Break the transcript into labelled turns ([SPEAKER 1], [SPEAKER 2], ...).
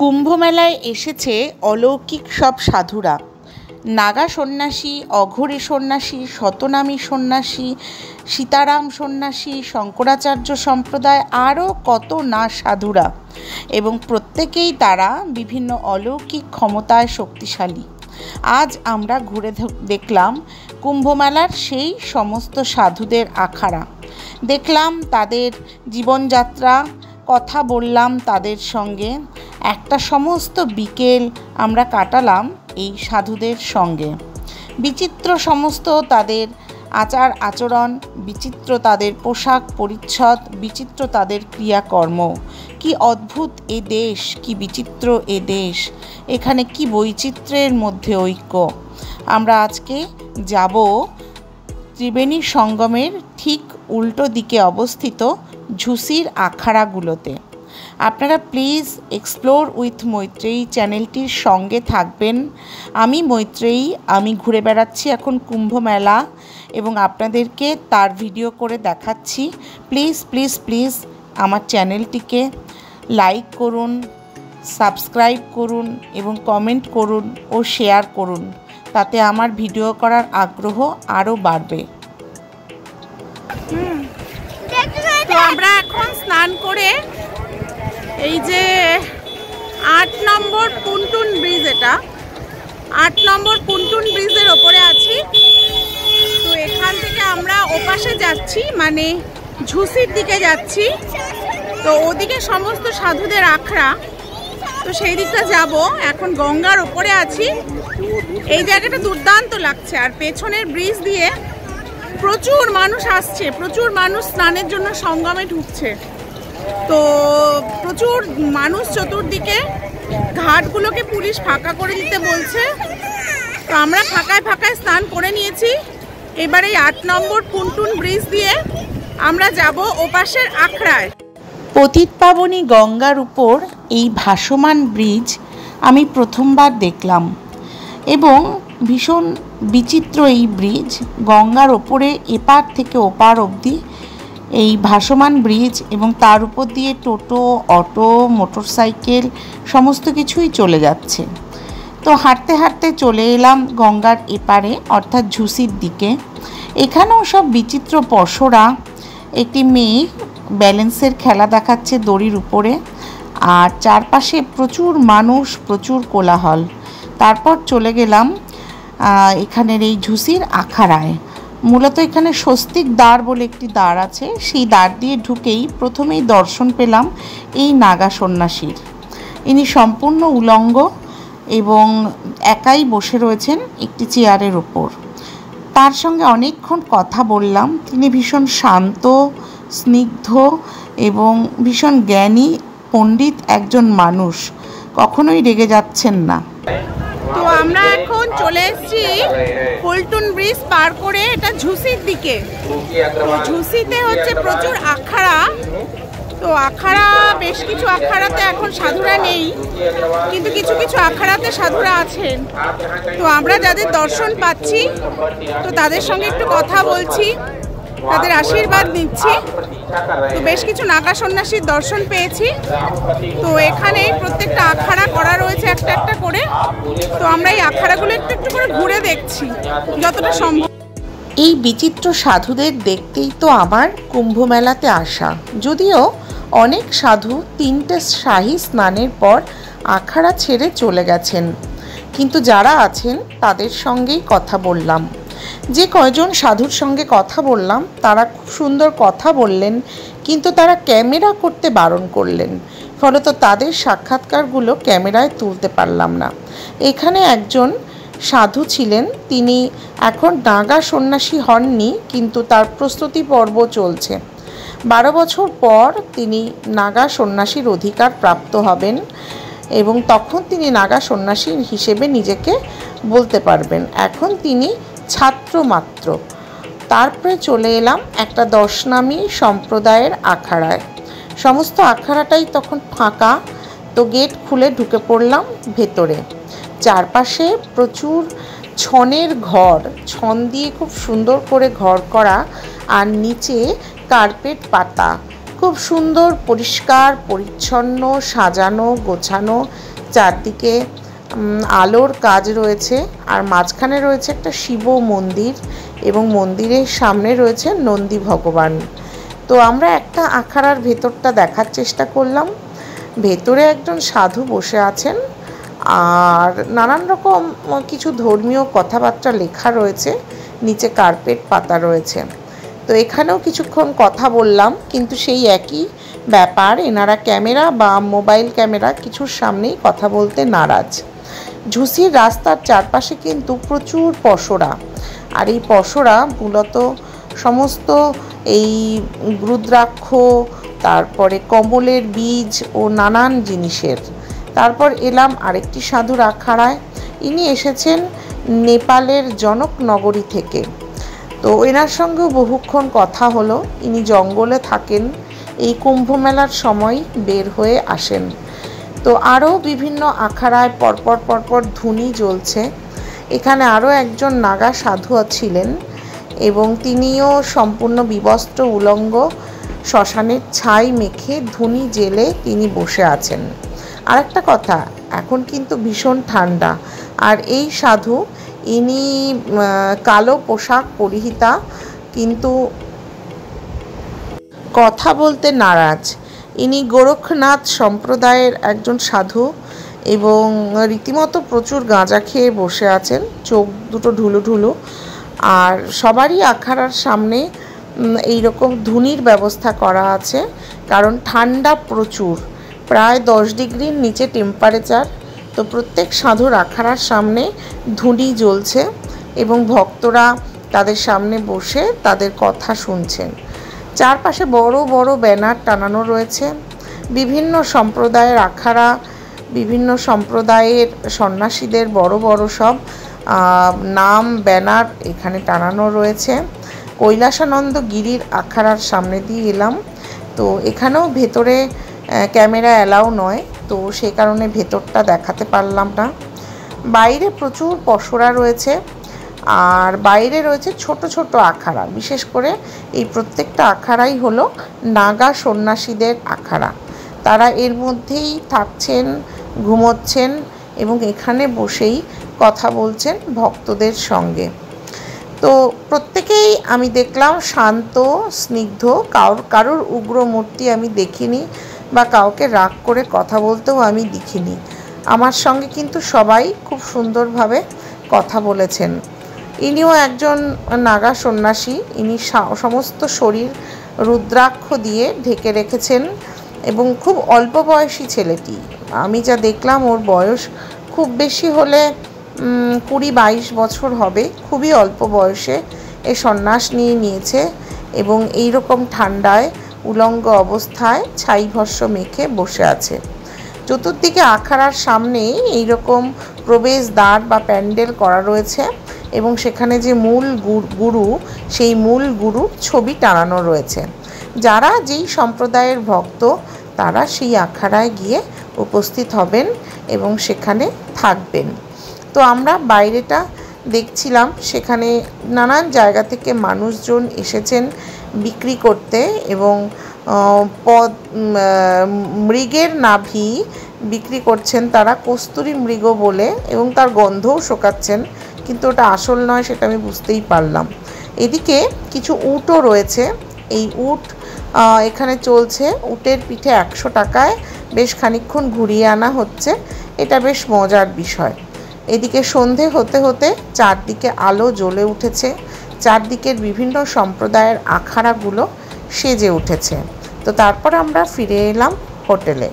[SPEAKER 1] কুম্ভ মেলায় এসেছে অলৌকিক সব সাধুরা। নাগা সন্ন্যাসী, অঘরী সন্ন্যাসী, শতনামী সন্ন্যাসী, সীতারাম সন্ন্যাসী, শঙ্করাচার্য সম্প্রদায়, আরও কত না সাধুরা, এবং প্রত্যেকেই তারা বিভিন্ন অলৌকিক ক্ষমতায় শক্তিশালী। আজ আমরা ঘুরে দেখলাম কুম্ভমেলার সেই সমস্ত সাধুদের আখাড়া, দেখলাম তাদের জীবনযাত্রা, কথা বললাম তাদের সঙ্গে। একটা সমস্ত বিকেল আমরা কাটালাম এই সাধুদের সঙ্গে। বিচিত্র সমস্ত তাদের আচার আচরণ, বিচিত্র তাদের পোশাক পরিচ্ছদ, বিচিত্র তাদের ক্রিয়াকর্ম। কি অদ্ভুত এ দেশ, কি বিচিত্র এ দেশ, এখানে কি বৈচিত্র্যের মধ্যে ঐক্য। আমরা আজকে যাব ত্রিবেণী সঙ্গমের ঠিক উল্টো দিকে অবস্থিত ঝুসির আখাড়াগুলোতে। আপনারা প্লিজ এক্সপ্লোর উইথ মৈত্রেয়ী চ্যানেলটির সঙ্গে থাকবেন। আমি মৈত্রেয়ী, আমি ঘুরে বেড়াচ্ছি এখন কুম্ভ মেলা এবং আপনাদেরকে তার ভিডিও করে দেখাচ্ছি। প্লিজ প্লিজ প্লিজ আমার চ্যানেলটিকে লাইক করুন, সাবস্ক্রাইব করুন এবং কমেন্ট করুন ও শেয়ার করুন, তাতে আমার ভিডিও করার আগ্রহ আরও বাড়বে। তো আমরা এখন স্নান করে এই যে 8 নম্বর পুনটুন ব্রিজ, এটা 8 নম্বর পুনটুন ব্রিজের ওপরে আছি। তো এখান থেকে আমরা ওপাশে যাচ্ছি, মানে ঝুসির দিকে যাচ্ছি। তো ওদিকে সমস্ত সাধুদের আখড়া, তো সেই দিকটা যাব। এখন গঙ্গার ওপরে আছি। এই জায়গাটা দুর্দান্ত লাগছে, আর পেছনের ব্রিজ দিয়ে প্রচুর মানুষ আসছে, প্রচুর মানুষ স্নানের জন্য সঙ্গমে ঢুকছে। তো প্রচুর মানুষ চতুর্দিকে, ঘাটগুলোকে পুলিশ ফাঁকা করে দিতে বলছে। তো আমরা ফাঁকায় ফাঁকায় স্নান করে নিয়েছি। এবার এই 8 নম্বর পুনটুন ব্রিজ দিয়ে আমরা যাব ওপাশের আখড়ায়। পতিত পাবনী গঙ্গার উপর এই ভাসমান ব্রিজ আমি প্রথমবার দেখলাম, এবং ভীষণ বিচিত্র এই ব্রিজ। গঙ্গার ওপরে এপার থেকে ওপার অবধি এই ভাসমান ব্রিজ, এবং তার উপর দিয়ে টোটো, অটো, মোটরসাইকেল সমস্ত কিছুই চলে যাচ্ছে। তো হাঁটতে হাঁটতে চলে এলাম গঙ্গার এপারে, অর্থাৎ ঝুসির দিকে। এখানেও সব বিচিত্র পশরা। একটি মেয়ে ব্যালেন্সের খেলা দেখাচ্ছে দড়ির উপরে, আর চারপাশে প্রচুর মানুষ, প্রচুর কোলাহল। তারপর চলে গেলাম এখানের এই ঝুসির আখাড়ায়। মূলত এখানে স্বস্তিক দ্বার বলে একটি দ্বার আছে, সেই দ্বার দিয়ে ঢুকেই প্রথমেই দর্শন পেলাম এই নাগা সন্ন্যাসীর। ইনি সম্পূর্ণ উলঙ্গ এবং একাই বসে রয়েছেন একটি চেয়ারের ওপর। তার সঙ্গে অনেকক্ষণ কথা বললাম। তিনি ভীষণ শান্ত, স্নিগ্ধ এবং ভীষণ জ্ঞানী পণ্ডিত একজন মানুষ, কখনোই রেগে যাচ্ছেন না। তো আমরা এখন চলে এসেছি পুনটুন ব্রিজ পার করে, এটা ঝুসির দিকে। ঝুসিতে হচ্ছে প্রচুর আখাড়া। তো আখাড়া, বেশ কিছু আখাড়াতে এখন সাধুরা নেই, কিন্তু কিছু কিছু আখাড়াতে সাধুরা আছেন। তো আমরা যাদের দর্শন পাচ্ছি, তো তাদের সঙ্গে একটু কথা বলছি, তাদের আশীর্বাদ নিচ্ছি। তো বেশ কিছু নাগা সন্ন্যাসীর দর্শন পেয়েছি। তো এখানে প্রত্যেকটা আখাড়া করা রয়েছে একটা একটা করে। তো আমরা এই আখাড়াগুলো একটু একটু করে ঘুরে দেখছি যতটা সম্ভব। এই বিচিত্র সাধুদের দেখতেই তো আমার কুম্ভ মেলাতে আসা। যদিও অনেক সাধু 3টে শাহী স্নানের পর আখাড়া ছেড়ে চলে গেছেন, কিন্তু যারা আছেন তাদের সঙ্গেই কথা বললাম। যে কয়জন সাধুর সঙ্গে কথা বললাম তারা খুব সুন্দর কথা বললেন, কিন্তু তারা ক্যামেরা করতে বারণ করলেন, ফলত তাদের সাক্ষাৎকারগুলো ক্যামেরায় তুলতে পারলাম না। এখানে একজন সাধু ছিলেন, তিনি এখন নাগা সন্ন্যাসী হননি, কিন্তু তার প্রস্তুতি পর্ব চলছে। 12 বছর পর তিনি নাগা সন্ন্যাসীর অধিকার প্রাপ্ত হবেন, এবং তখন তিনি নাগা সন্ন্যাসী হিসেবে নিজেকে বলতে পারবেন। এখন তিনি ছাত্র মাত্র। তারপরে চলে এলাম একটা দশনামী সম্প্রদায়ের আখাড়ায়। সমস্ত আখাড়াটাই তখন ফাঁকা। তো গেট খুলে ঢুকে পড়লাম ভেতরে। চারপাশে প্রচুর ছনের ঘর, ছন দিয়ে খুব সুন্দর করে ঘর করা, আর নিচে কার্পেট পাতা, খুব সুন্দর পরিষ্কার পরিচ্ছন্ন, সাজানো গোছানো, চারদিকে আলোর কাজ রয়েছে। আর মাঝখানে রয়েছে একটা শিব মন্দির এবং মন্দিরের সামনে রয়েছে নন্দী ভগবান। তো আমরা একটা আখাড়ার ভেতরটা দেখার চেষ্টা করলাম। ভেতরে একজন সাধু বসে আছেন আর নানান রকম কিছু ধর্মীয় কথাবার্তা লেখা রয়েছে, নিচে কার্পেট পাতা রয়েছে। তো এখানেও কিছুক্ষণ কথা বললাম, কিন্তু সেই একই ব্যাপার, এনারা ক্যামেরা বা মোবাইল ক্যামেরা কিছুর সামনেই কথা বলতে নারাজ। ঝুসির রাস্তার চারপাশে কিন্তু প্রচুর পসরা, আর এই পসরা মূলত সমস্ত এই রুদ্রাক্ষ, তারপরে কমলের বীজ ও নানান জিনিসের। তারপর এলাম আরেকটি সাধুর আখাড়ায়। ইনি এসেছেন নেপালের জনক নগরী থেকে। তো এনার সঙ্গেও বহুক্ষণ কথা হলো। ইনি জঙ্গলে থাকেন, এই কুম্ভ মেলার সময় বের হয়ে আসেন। তো আরও বিভিন্ন আখাড়ায় পরপর ধুনি জ্বলছে। এখানে আরও একজন নাগা সাধু ছিলেন এবং তিনিও সম্পূর্ণ বিবস্ত্র উলঙ্গ, শ্মশানের ছাই মেখে ধুনি জেলে তিনি বসে আছেন। আর একটা কথা, এখন কিন্তু ভীষণ ঠান্ডা, আর এই সাধু ইনি কালো পোশাক পরিহিতা, কিন্তু কথা বলতে নারাজ। ইনি গোরক্ষনাথ সম্প্রদায়ের একজন সাধু এবং রীতিমতো প্রচুর গাঁজা খেয়ে বসে আছেন, চোখ দুটো ঢুলু। আর সবারই আখাড়ার সামনে এই রকম ধুনির ব্যবস্থা করা আছে, কারণ ঠান্ডা প্রচুর, প্রায় 10 ডিগ্রির নিচে টেম্পারেচার। তো প্রত্যেক সাধুর আখাড়ার সামনে ধুনি জ্বলছে এবং ভক্তরা তাদের সামনে বসে তাদের কথা শুনছেন। চারপাশে বড় বড় ব্যানার টানানো রয়েছে। বিভিন্ন সম্প্রদায়ের আখাড়া, বিভিন্ন সম্প্রদায়ের সন্ন্যাসীদের বড় বড় সব নাম ব্যানার এখানে টানানো রয়েছে। কৈলাসানন্দ গিরির আখাড়ার সামনে দিয়ে এলাম। তো এখানেও ভেতরে ক্যামেরা অ্যালাউ নয়, তো সেই কারণে ভেতরটা দেখাতে পারলাম না। বাইরে প্রচুর পসরা রয়েছে, আর বাইরে রয়েছে ছোট ছোট আখাড়া। বিশেষ করে এই প্রত্যেকটা আখাড়াই হলো নাগা সন্ন্যাসীদের আখাড়া। তারা এর মধ্যেই থাকছেন, ঘুমোচ্ছেন এবং এখানে বসেই কথা বলছেন ভক্তদের সঙ্গে। তো প্রত্যেকেই আমি দেখলাম শান্ত, স্নিগ্ধ, কারোর উগ্র মূর্তি আমি দেখিনি বা কাউকে রাগ করে কথা বলতেও আমি দেখিনি। আমার সঙ্গে কিন্তু সবাই খুব সুন্দরভাবে কথা বলেছেন। ইনিও একজন নাগা সন্ন্যাসী। ইনি সমস্ত শরীর রুদ্রাক্ষ দিয়ে ঢেকে রেখেছেন এবং খুব অল্প বয়সী ছেলেটি। আমি যা দেখলাম ওর বয়স খুব বেশি হলে 20-22 বছর হবে। খুবই অল্প বয়সে এ সন্ন্যাস নিয়েছে এবং এই রকম ঠান্ডায় উলঙ্গ অবস্থায় ছাই ভস্য মেখে বসে আছে। চতুর্দিকে আখাড়ার সামনে এইরকম প্রবেশ দ্বার বা প্যান্ডেল করা রয়েছে এবং সেখানে যে মূল গুরু, সেই মূল গুরুর ছবি টানানো রয়েছে। যারা যেই সম্প্রদায়ের ভক্ত তারা সেই আখাড়ায় গিয়ে উপস্থিত হবেন এবং সেখানে থাকবেন। তো আমরা বাইরেটা দেখছিলাম, সেখানে নানান জায়গা থেকে মানুষজন এসেছেন বিক্রি করতে এবং মৃগের নাভি বিক্রি করছেন তারা, কস্তুরী মৃগ বলে, এবং তার গন্ধও শোকাচ্ছেন, কিন্তু ওটা আসল নয় সেটা আমি বুঝতেই পারলাম। এদিকে কিছু উটও রয়েছে। এই উট এখানে চলছে। উটের পিঠে 100 টাকায় বেশ খানিকক্ষণ ঘুরিয়ে আনা হচ্ছে। এটা বেশ মজার বিষয়। এদিকে সন্ধে হতে হতে চারদিকে আলো জ্বলে উঠেছে, চারদিকের বিভিন্ন সম্প্রদায়ের আখাড়াগুলো সেজে উঠেছে। তো তারপর আমরা ফিরে এলাম হোটেলে।